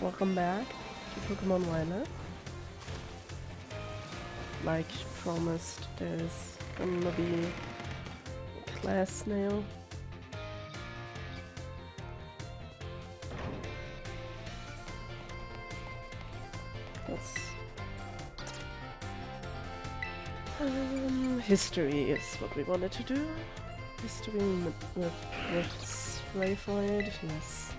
Welcome back to Pokemon Violet. Like promised, there's gonna be a class now. History is what we wanted to do. History with Rayford, yes.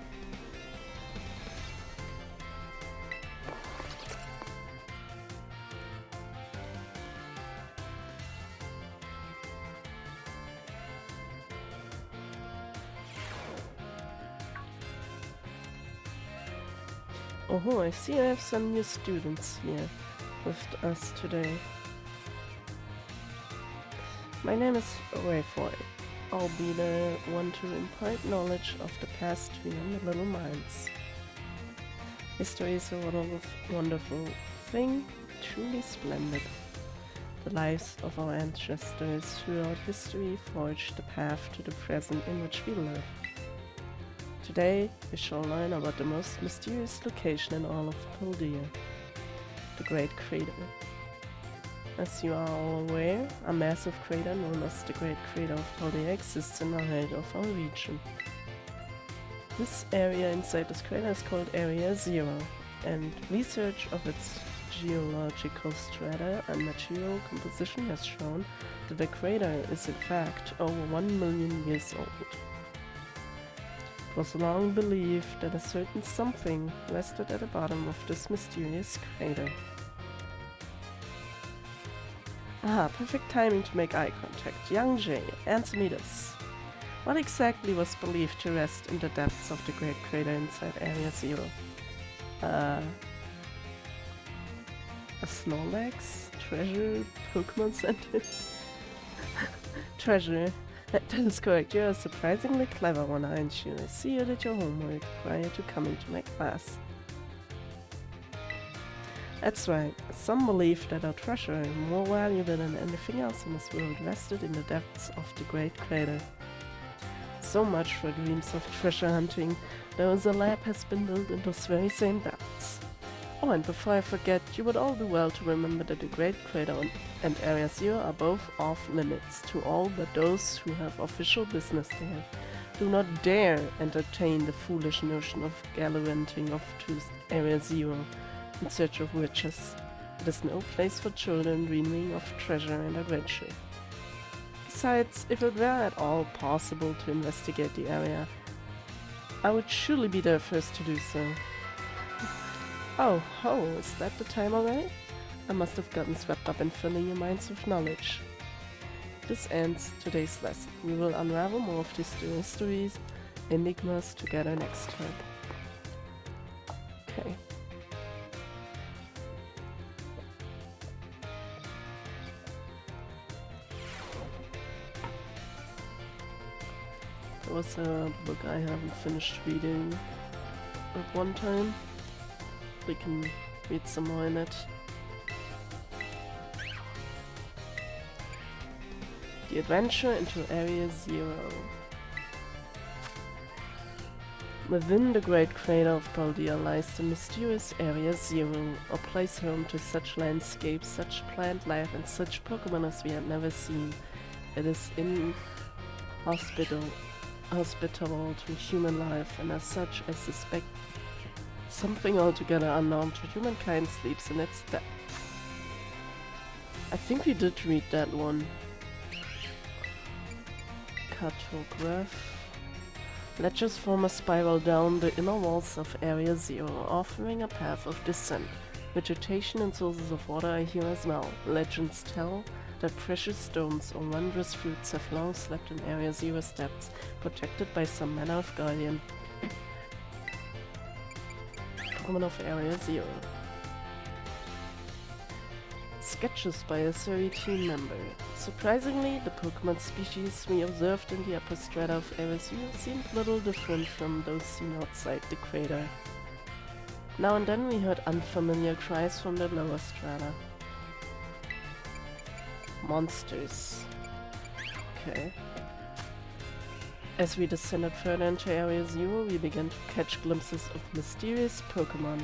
Oh, I see I have some new students here with us today. My name is Rayford. I'll be the one to impart knowledge of the past to young little minds. History is a wonderful thing, truly splendid. The lives of our ancestors throughout history forged the path to the present in which we live. Today, we shall learn about the most mysterious location in all of Paldea, the Great Crater. As you are all aware, a massive crater known as the Great Crater of Paldea exists in the heart of our region. This area inside this crater is called Area Zero, and research of its geological strata and material composition has shown that the crater is in fact over 1 million years old. It was long believed that a certain something rested at the bottom of this mysterious crater. Ah, perfect timing to make eye contact. Young Jay, answer me this. What exactly was believed to rest in the depths of the Great Crater inside Area Zero? A Snorlax? Treasure? Pokémon Center? Treasure. That is correct. You're a surprisingly clever one, aren't you? I see you did your homework prior to coming to my class. That's right. Some believe that our treasure, more valuable than anything else in this world, rested in the depths of the Great Crater. So much for dreams of treasure hunting. There is a lab has been built in those very same depths. Oh, and before I forget, you would all do well to remember that the Great Crater and Area Zero are both off limits to all but those who have official business there. Do not dare entertain the foolish notion of gallivanting off to Area Zero in search of riches. It is no place for children dreaming of treasure and adventure. Besides, if it were at all possible to investigate the area, I would surely be the first to do so. Oh, is that the time already? I must have gotten swept up in filling your minds with knowledge. This ends today's lesson. We will unravel more of these mysteries, enigmas together next time. Okay. There was a book I haven't finished reading at one time. We can read some more in it. The adventure into Area Zero. Within the Great Crater of Paldea lies the mysterious Area Zero, a place home to such landscapes, such plant life, and such Pokémon as we had never seen. It is hospitable to human life, and as such I suspect something altogether unknown to humankind sleeps in its depth. I think we did read that one. Cartograph. Ledges form a spiral down the inner walls of Area Zero, offering a path of descent. Vegetation and sources of water are here as well. Legends tell that precious stones or wondrous fruits have long slept in Area Zero's depths, protected by some manner of guardian. Pokémon of Area Zero. Sketches by a Surrey team member. Surprisingly, the Pokémon species we observed in the upper strata of Area Zero seemed little different from those seen outside the crater. Now and then we heard unfamiliar cries from the lower strata. Monsters. Okay. As we descended further into Area Zero, we began to catch glimpses of mysterious Pokémon.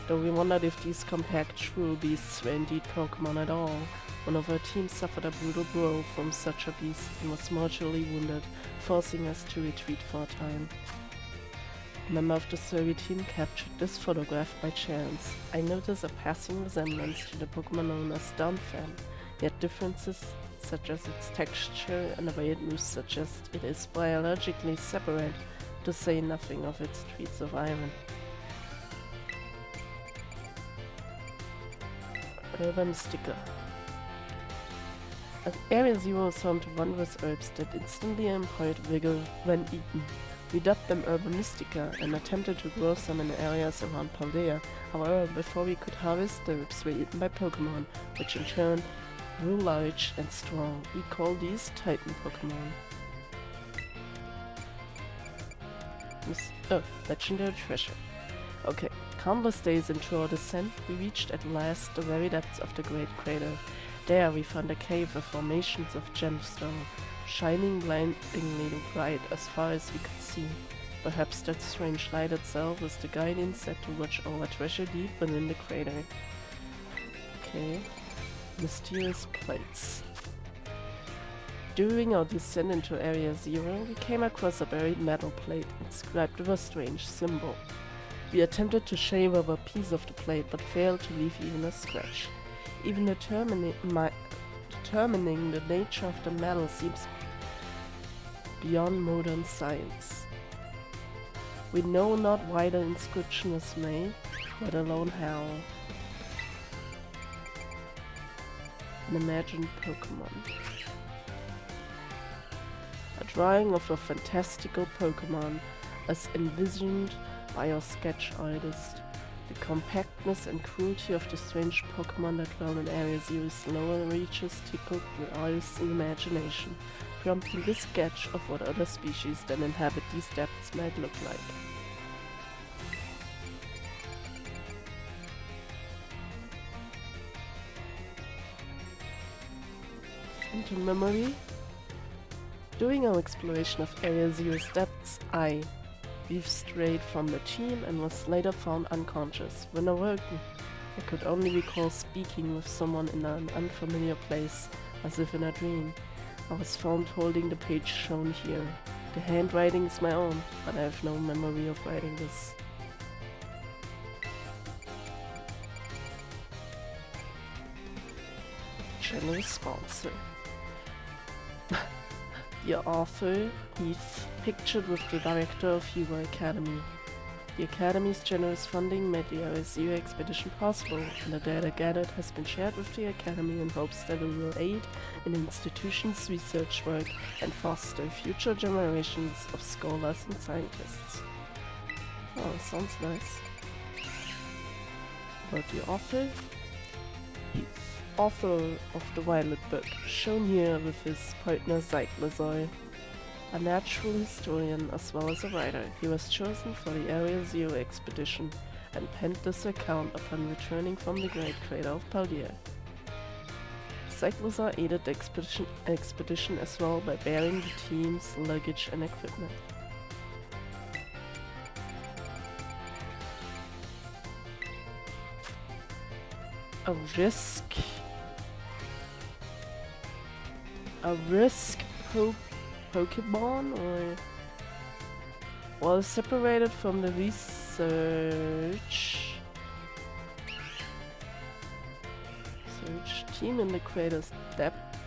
Though we wondered if these compact shrew beasts were indeed Pokémon at all, one of our team suffered a brutal blow from such a beast and was mortally wounded, forcing us to retreat for a time. A member of the survey team captured this photograph by chance. I noticed a passing resemblance to the Pokémon known as Donphan, yet differences such as its texture and the way it moves suggest it is biologically separate, to say nothing of its traits of iron. Urban sticker. At Area Zero is home to wondrous herbs that instantly impart vigor when eaten. We dubbed them Urbanistica and attempted to grow some in areas around Paldea. However, before we could harvest, the herbs were eaten by Pokémon, which in turn grew large and strong. We call these Titan Pokémon. Legendary treasure. Okay, countless days into our descent, we reached at last the very depths of the Great Crater. There we found a cave with formations of gemstone, shining blindingly bright as far as we could see. Perhaps that strange light itself was the guiding set to watch our treasure deep within the crater. Okay. Mysterious plates. During our descent into Area Zero, we came across a buried metal plate inscribed with a strange symbol. We attempted to shave off a piece of the plate, but failed to leave even a scratch. Even determining the nature of the metal seems beyond modern science. We know not why the inscription was made, let alone how. An imagined Pokémon. A drawing of a fantastical Pokémon as envisioned by our sketch artist. The compactness and cruelty of the strange Pokémon that dwell in Area Zero's lower reaches tickled the artist's imagination, prompting this sketch of what other species that inhabit these depths might look like. Phantom memory. During our exploration of Area Zero's depths, I weaved strayed from the team and was later found unconscious. When awoken, I could only recall speaking with someone in an unfamiliar place, as if in a dream. I was found holding the page shown here. The handwriting is my own, but I have no memory of writing this. General sponsor. The author is pictured with the director of Hero Academy. The Academy's generous funding made the Area Zero expedition possible, and the data gathered has been shared with the Academy in hopes that it will aid in the institution's research work and foster future generations of scholars and scientists. Oh, sounds nice. About the author? He's author of the Violet Book, shown here with his partner Cyclozoid. A natural historian as well as a writer, he was chosen for the Area Zero expedition and penned this account upon returning from the Great Crater of Paldea. Cyclozoid aided the expedition as well by bearing the team's luggage and equipment. A risk Pokémon, or while separated from the research team in the crater's depth,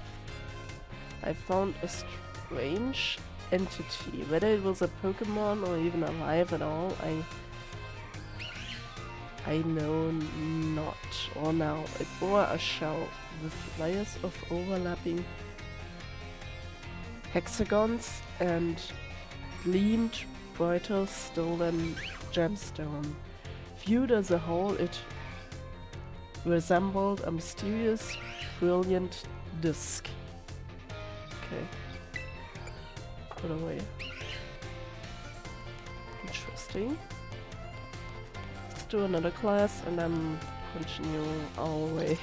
I found a strange entity. Whether it was a Pokémon or even alive at all, I know not. Or now, it bore a shell with layers of overlapping hexagons and gleamed brighter stolen gemstone. Viewed as a whole, it resembled a mysterious, brilliant disc. Okay. Put away. Interesting. Let's do another class and then continue our way.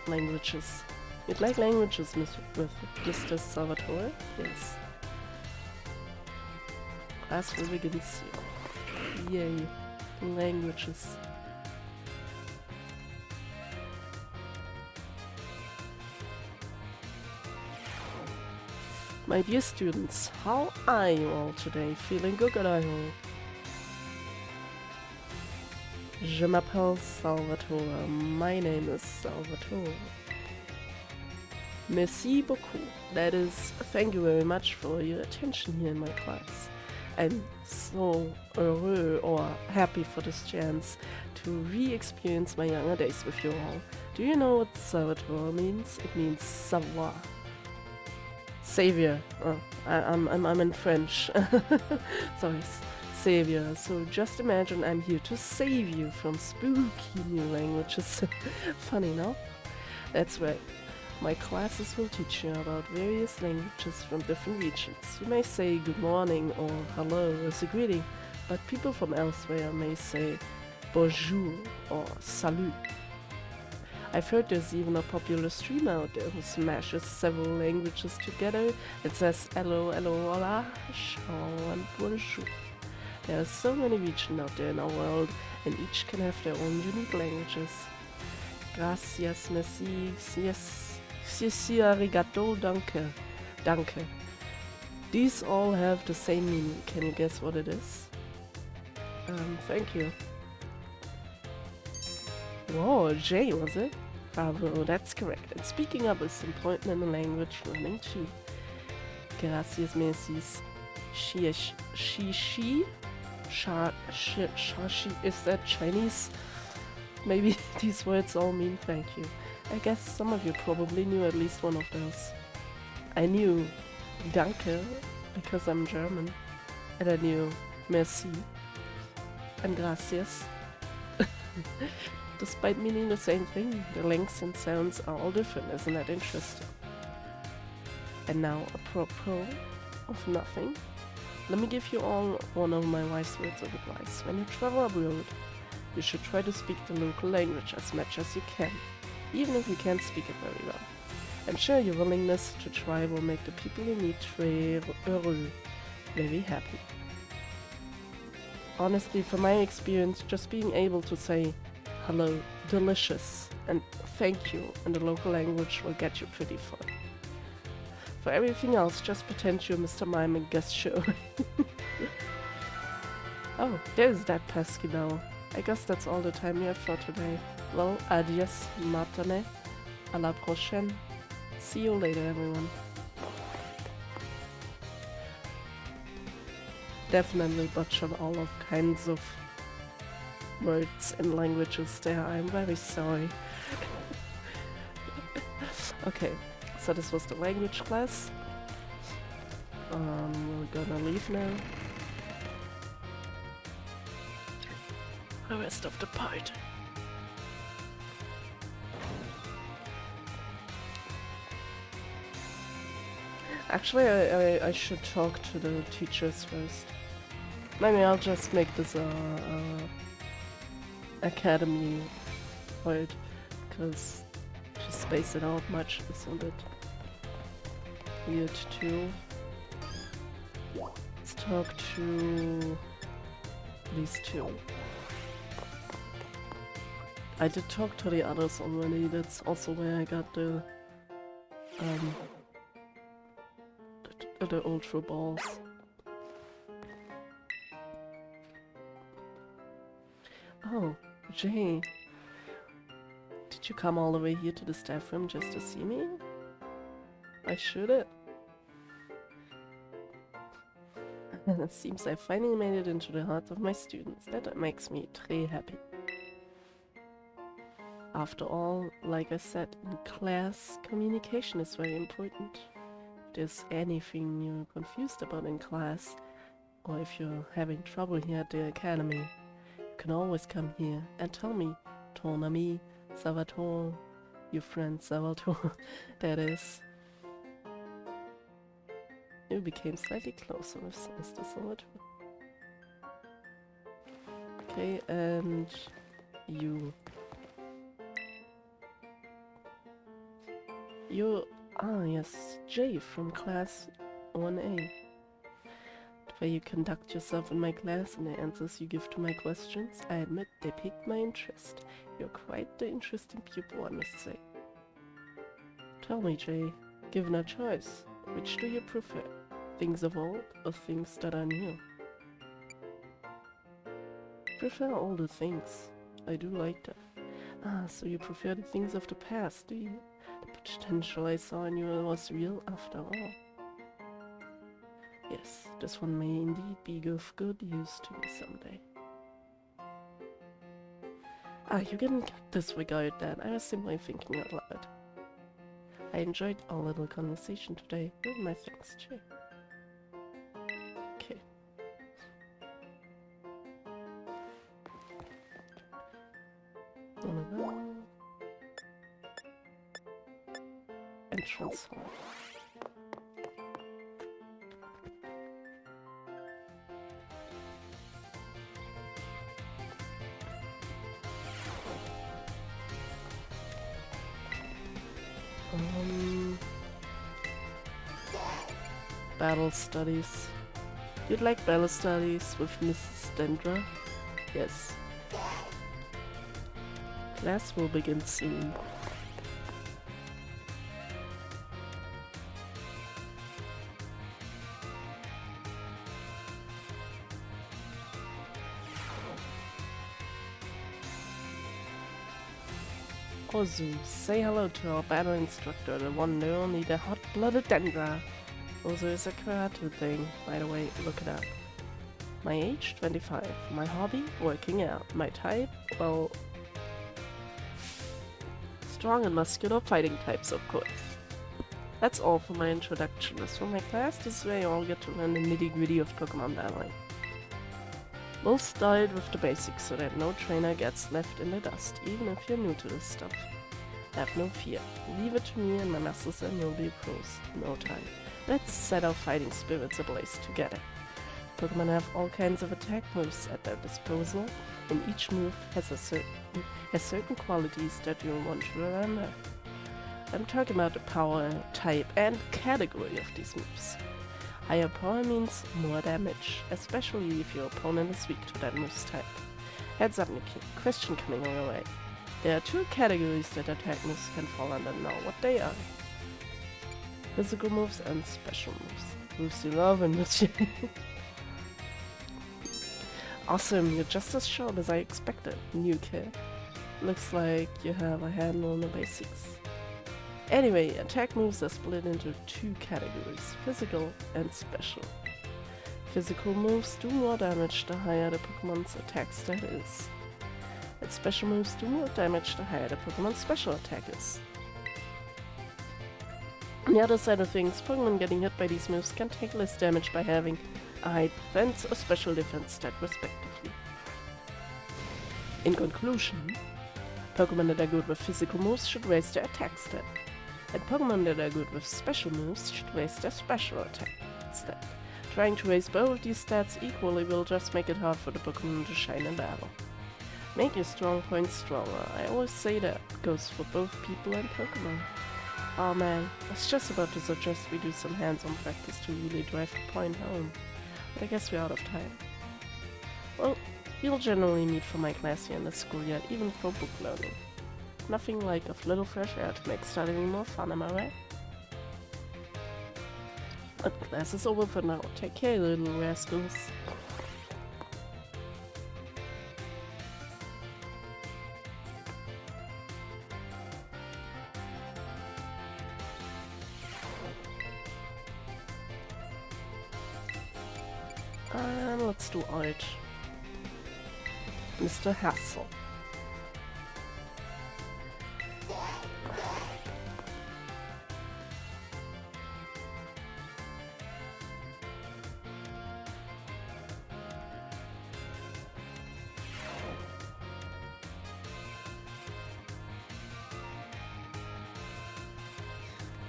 languages. You'd like languages with Mr. Salvatore? Yes. Class will begin soon. Yay. Languages. My dear students, how are you all today? Feeling good, I hope. Je m'appelle Salvatore. My name is Salvatore. Merci beaucoup. That is, thank you very much for your attention here in my class. I'm so heureux or happy for this chance to re-experience my younger days with you all. Do you know what Salvatore means? It means savoir. Savior. Oh, I'm in French. Sorry, savior. So just imagine I'm here to save you from spooky new languages. Funny, no? That's right. My classes will teach you about various languages from different regions. You may say good morning or hello as a greeting, but people from elsewhere may say bonjour or salut. I've heard there's even a popular streamer out there who smashes several languages together and says hello, hello, hola, ciao and bonjour. There are so many regions out there in our world, and each can have their own unique languages. Gracias, merci, yes. Si, arigato, danke. Danke. These all have the same meaning. Can you guess what it is? Thank you. Whoa, J, was it? Bravo, that's correct. And speaking up is important in language learning too. Gracias, merci. Shi. Is that Chinese? Maybe these words all mean thank you. I guess some of you probably knew at least one of those. I knew danke because I'm German, and I knew merci and gracias. Despite meaning the same thing, the lengths and sounds are all different. Isn't that interesting? And now, apropos of nothing, let me give you all one of my wise words of advice. When you travel abroad, you should try to speak the local language as much as you can, even if you can't speak it very well. I'm sure your willingness to try will make the people you meet très heureux, very happy. Honestly, from my experience, just being able to say hello, delicious, and thank you in the local language will get you pretty far. For everything else, just pretend you're Mr. Mime and guest show. Oh, there's that pesky bell. I guess that's all the time we have for today. Well, adios, matane. À la prochaine. See you later, everyone. Definitely butchered all of kinds of words and languages there. I'm very sorry. Okay, so this was the language class. We're gonna leave now. The rest of the part. Actually, I should talk to the teachers first. Maybe I'll just make this a academy part, because to space it out much is a bit weird too. Let's talk to these two. I did talk to the others already. That's also where I got the ultra balls. Oh, Jay. Did you come all the way here to the staff room just to see me? I should've. Seems I finally made it into the hearts of my students. That makes me très happy. After all, like I said in class, communication is very important. If there's anything you're confused about in class, or if you're having trouble here at the academy, you can always come here and tell me, ton ami, Salvatore, your friend Salvatore, that is. You became slightly closer with Mr. Salvatore. Okay, and you. You... Ah, yes, Jay from class 1A. The way you conduct yourself in my class and the answers you give to my questions, I admit they piqued my interest. You're quite the interesting pupil, I must say. Tell me, Jay, given a choice, which do you prefer? Things of old or things that are new? Prefer older things. I do like that. Ah, so you prefer the things of the past, do you? The potential I saw in you was real after all. Yes, this one may indeed be of good use to me someday. Ah, you can disregard that. I was simply thinking out loud. I enjoyed our little conversation today. Oh, my thanks, Jay. Okay. Entrance hall. Battle studies. You'd like battle studies with Mrs. Dendra? Yes. Class will begin soon. Ozu, say hello to our battle instructor, the one and only, the hot-blooded Dendra. Ozu is a karate thing, by the way, look it up. My age, 25. My hobby, working out. My type, well... strong and muscular fighting types, of course. That's all for my introduction. As for my class, this is where you all get to learn the nitty-gritty of Pokémon battling. We'll start with the basics so that no trainer gets left in the dust, even if you're new to this stuff. Have no fear. Leave it to me and my muscles and you'll be pros in no time. Let's set our fighting spirits ablaze together. Pokémon have all kinds of attack moves at their disposal, and each move has certain qualities that you'll want to remember. I'm talking about the power, type, and category of these moves. Higher power means more damage, especially if your opponent is weak to that move's type. Heads up, Nikki. Question coming our way. There are two categories that attack moves can fall under now. What they are? Physical moves and special moves. Moves you love and moves you... Awesome, you're just as short as I expected, new kid. Looks like you have a handle on the basics. Anyway, attack moves are split into two categories, physical and special. Physical moves do more damage the higher the Pokemon's attack stat is. And special moves do more damage the higher the Pokemon's special attack is. On the other side of things, Pokémon getting hit by these moves can take less damage by having a high defense or special defense stat respectively. In conclusion, Pokémon that are good with physical moves should raise their attack stat, and Pokémon that are good with special moves should raise their special attack stat. Trying to raise both of these stats equally will just make it hard for the Pokémon to shine in battle. Make your strong points stronger. I always say that goes for both people and Pokémon. Oh man, I was just about to suggest we do some hands-on practice to really drive the point home, but I guess we're out of time. Well, you'll generally meet for my class here in the schoolyard, even for book learning. Nothing like a little fresh air to make studying more fun, am I right? But class is over for now. Take care, little rascals. And let's do art. Mr. Hassel.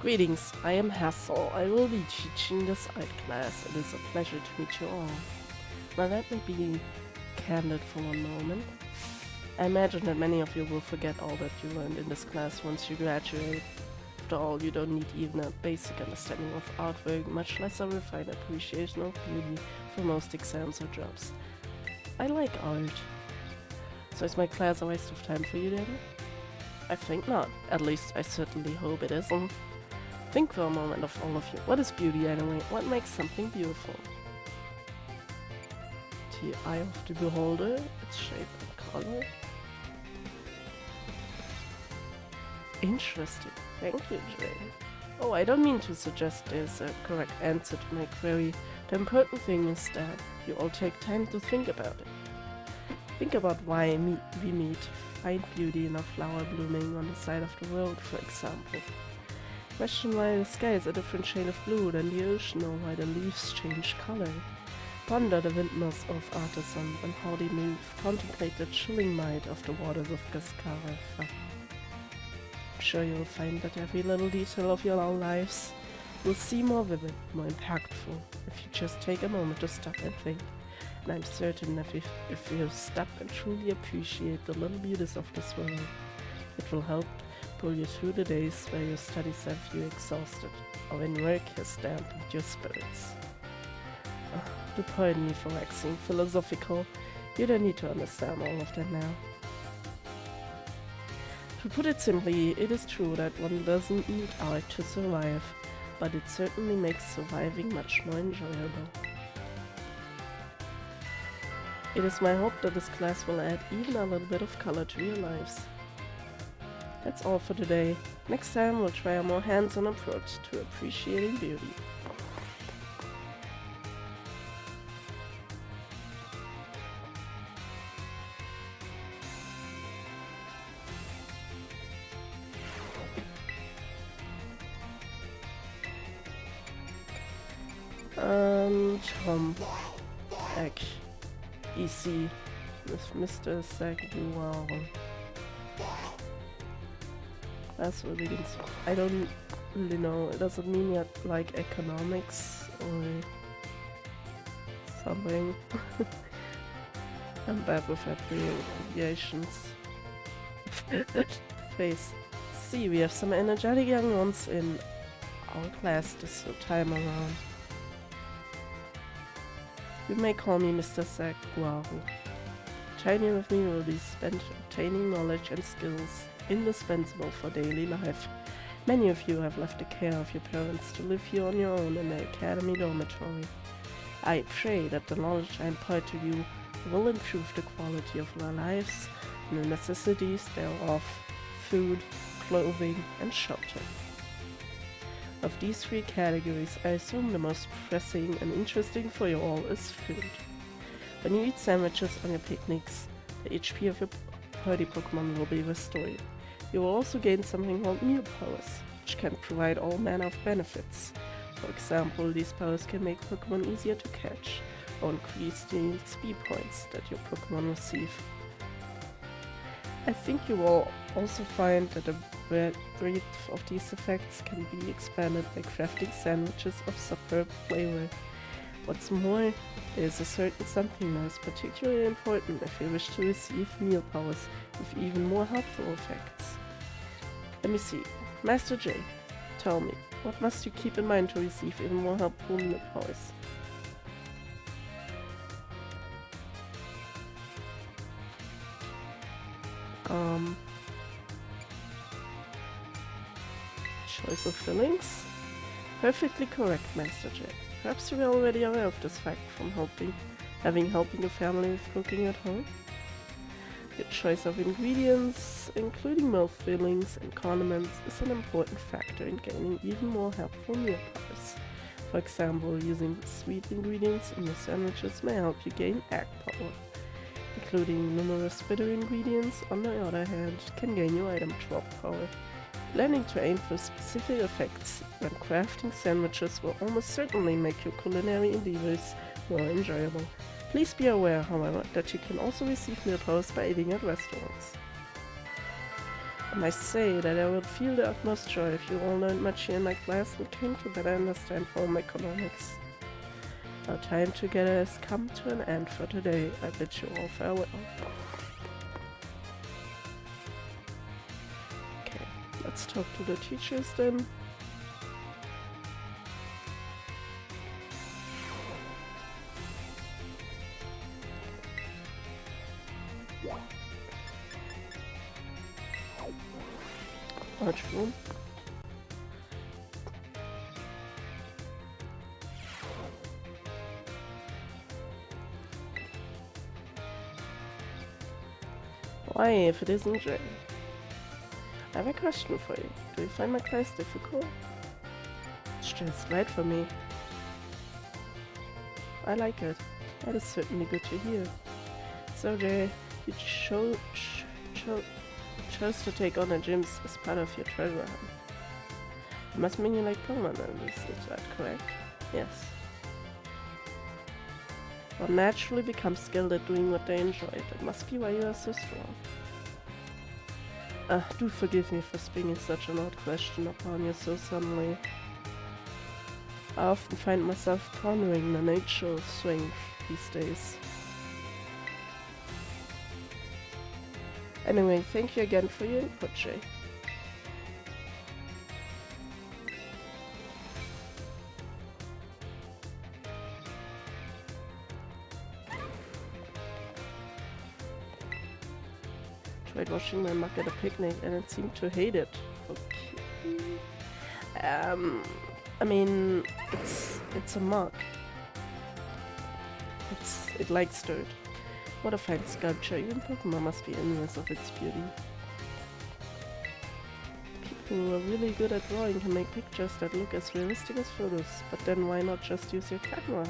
Greetings, I am Hassel. I will be teaching this art class. It is a pleasure to meet you all. Now let me be candid for one moment. I imagine that many of you will forget all that you learned in this class once you graduate. After all, you don't need even a basic understanding of artwork, much less a refined appreciation of beauty for most exams or jobs. I like art. So is my class a waste of time for you, Daddy? I think not. At least I certainly hope it isn't. Think for a moment of all of you. What is beauty anyway? What makes something beautiful? The eye of the beholder, its shape and color. Interesting. Thank you, Jay. Oh, I don't mean to suggest there's a correct answer to my query. The important thing is that you all take time to think about it. Think about why we meet. Find beauty in a flower blooming on the side of the road, for example. Question why the sky is a different shade of blue than the ocean, or why the leaves change color. Ponder the windmills of artisans and how they move. Contemplate the chilling might of the waters of Cascara. I'm sure you'll find that every little detail of your own lives will seem more vivid, more impactful, if you just take a moment to stop and think. And I'm certain that if you stop and truly appreciate the little beauties of this world, it will help pull you through the days where your studies have you exhausted, or when work has dampened your spirits. Do pardon me for waxing philosophical. You don't need to understand all of that now. To put it simply, it is true that one doesn't need art to survive, but it certainly makes surviving much more enjoyable. It is my hope that this class will add even a little bit of color to your lives. That's all for today. Next time we'll try a more hands-on approach to appreciating beauty. Tom, Egg, EC, with Mr. Saguaro. That's what begins. I don't really know. It doesn't mean yet like economics or something. I'm bad with abbreviations. Face. See, we have some energetic young ones in our class this time around. You may call me Mr. Saguaro. Time with me will be spent obtaining knowledge and skills indispensable for daily life. Many of you have left the care of your parents to live here on your own in the academy dormitory. I pray that the knowledge I impart to you will improve the quality of your lives and the necessities thereof: food, clothing, and shelter. Of these three categories, I assume the most pressing and interesting for you all is food. When you eat sandwiches on your picnics, the HP of your party Pokémon will be restored. You will also gain something called meal powers, which can provide all manner of benefits. For example, these powers can make Pokémon easier to catch, or increase the XP points that your Pokémon receive. I think you will also find that the breadth of these effects can be expanded by crafting sandwiches of superb flavor. What's more, there is a certain something that is particularly important if you wish to receive meal powers with even more helpful effects. Let me see. Master J, tell me, what must you keep in mind to receive even more helpful meal powers? Choice of fillings? Perfectly correct, Master J. Perhaps you are already aware of this fact from having helping your family with cooking at home. Your choice of ingredients, including milk fillings and condiments, is an important factor in gaining even more helpful meal powers. For example, using sweet ingredients in your sandwiches may help you gain egg power. Including numerous bitter ingredients, on the other hand, can gain you item drop power. Learning to aim for specific effects when crafting sandwiches will almost certainly make your culinary endeavors more enjoyable. Please be aware, however, that you can also receive meal powers by eating at restaurants. I must say that I would feel the utmost joy if you all learned much here in my class and came to better understand home economics. Our time together has come to an end for today. I bid you all farewell. Let's talk to the teachers then. Large room. Why, if it isn't Jay? I have a question for you. Do you find my class difficult? It's just right for me. I like it. That is certainly good to hear. So Jay, you chose to take on the gyms as part of your treasure hunt. It must mean you like Pokemon, is that correct? Yes. One naturally becomes skilled at doing what they enjoy. That must be why you are so strong. Do forgive me for springing such an odd question upon you so suddenly. I often find myself pondering the nature of strength these days. Anyway, thank you again for your input, Jay. Tried washing my mug at a picnic and it seemed to hate it. Okay. I mean, it's a mug. It likes dirt. What a fine sculpture. Even Pokemon must be envious of its beauty. People who are really good at drawing can make pictures that look as realistic as photos, but then why not just use your camera?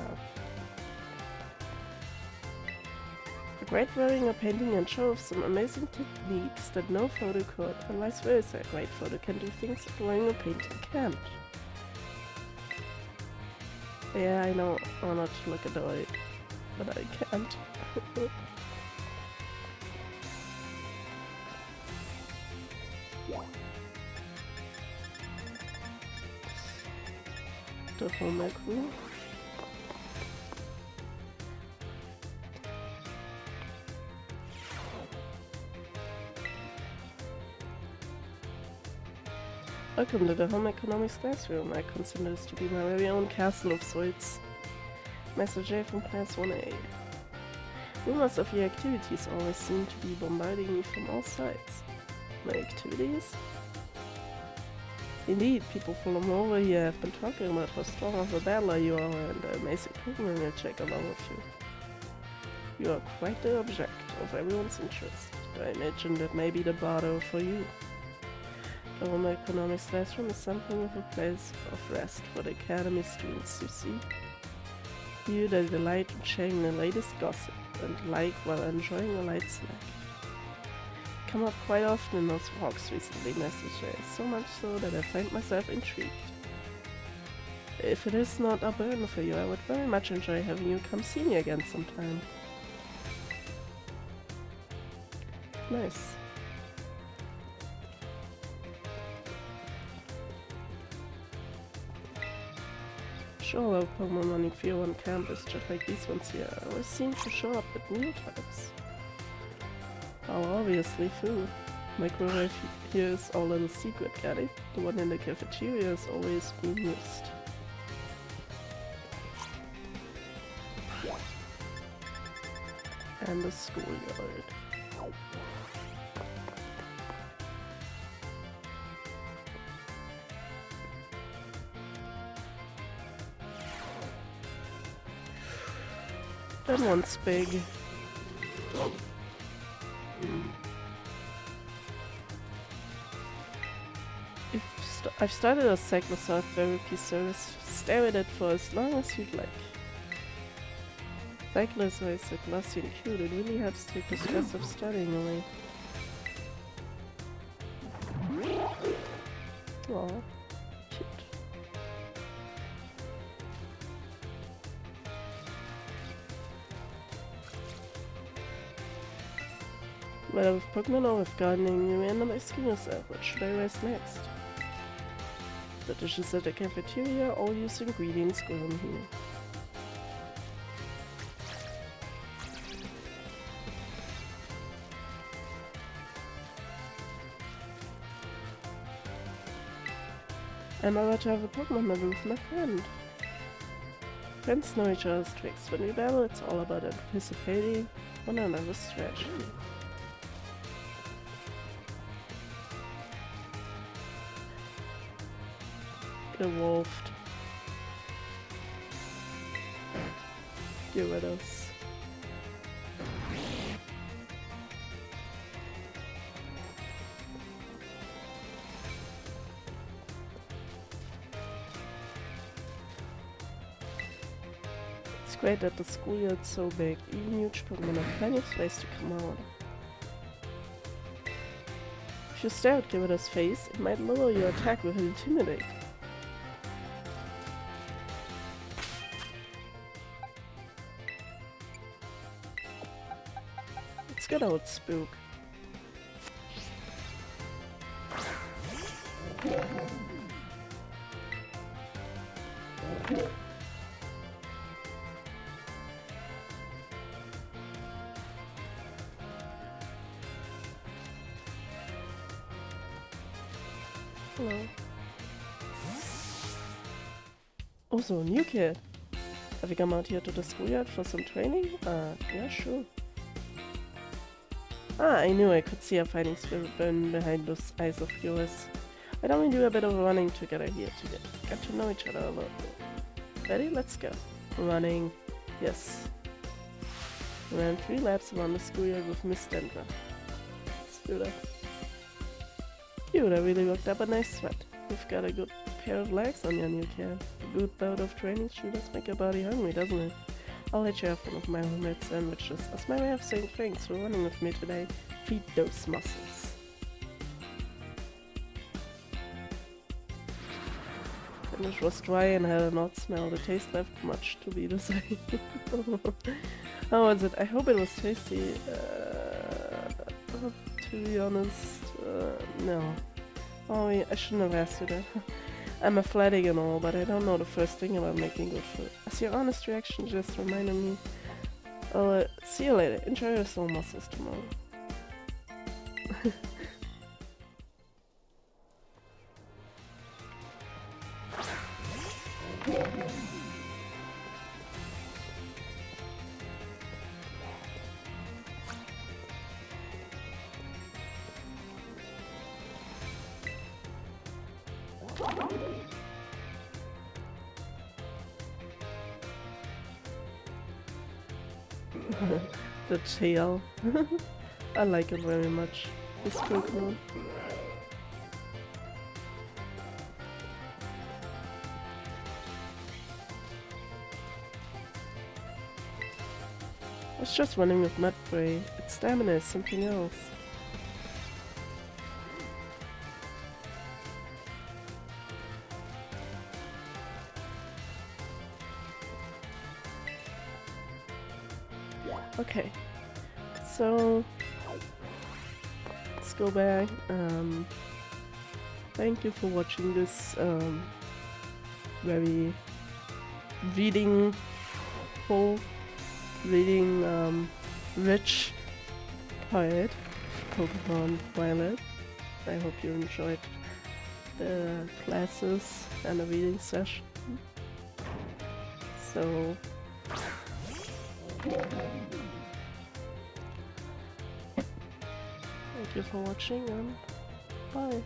A great drawing or painting can show off some amazing techniques that no photo could, and vice versa. A great photo can do things that drawing or painting can't. Yeah, I know I want to look at the eye, but I can't. The home ec room. Welcome to the home economics classroom. I consider this to be my very own castle of sorts. Master J from class 1A. Rumors of your activities always seem to be bombarding me from all sides. My activities? Indeed, people from over here have been talking about how strong of a battler you are and the amazing Pokémon you take along with you. You are quite the object of everyone's interest. I imagine that may be the bardo for you. The home economics classroom is something of a place of rest for the academy students, you see. You that delight in sharing the latest gossip and like while enjoying a light snack. Come up quite often in those walks recently, Master J, so much so that I find myself intrigued. If it is not a burden for you, I would very much enjoy having you come see me again sometime. Nice. Sure, our Pokemon running fear on campus just like these ones here always seem to show up at meal times. Oh, obviously food. Microwave here is our little secret, got it? The one in the cafeteria is always being used. And the schoolyard. That one's big. I've started a psychosocial therapy service. Stare at it for as long as you'd like. Cyclo is so glossy and cute. It really helps take the stress of studying away. Aww, cute. Whether with Pokemon or with gardening, you may end up asking yourself, what should I raise next? The dishes at the cafeteria all use ingredients grown here. I'm about to have a Pokemon battle with my friend. Friends know each other's tricks. When we battle, it's all about anticipating one another's strategy. Evolved. Gyarados. It's great that the schoolyard's so big. Even huge Pokemon have plenty of space to come out. If you stare at Gyarados' face, it might lower your attack with Intimidate. Let's get out Spook. Hello. Also, new kid. Have you come out here to the schoolyard for some training? Yeah, sure. Ah, I knew I could see a fighting spirit burn behind those eyes of yours. Why don't we do a bit of running together here to get to know each other a little bit? Ready? Let's go. Running. Yes. We ran 3 laps around the schoolyard with Miss Dendra. Let's do that. You, that really worked up a nice sweat. You've got a good pair of legs on your new kid. A good bout of training sure does make your body hungry, doesn't it? I'll let you have one of my homemade sandwiches as my way of saying thanks for running with me today. Feed those muscles. Sandwich was dry and had an odd smell. The taste left much to be desired. How was it? I hope it was tasty. To be honest, no. Oh, yeah, I shouldn't have asked you that. I'm athletic and all, but I don't know the first thing about making good food. As your honest reaction just reminded me. I'll see you later. Enjoy your soul muscles tomorrow. The tail. I like it very much. This Pokémon. I was just running with Mudbray. Its stamina is something else. Okay, so let's go back. Thank you for watching this very rich part of Pokemon Violet. I hope you enjoyed the classes and the reading session. So thank you for watching and bye.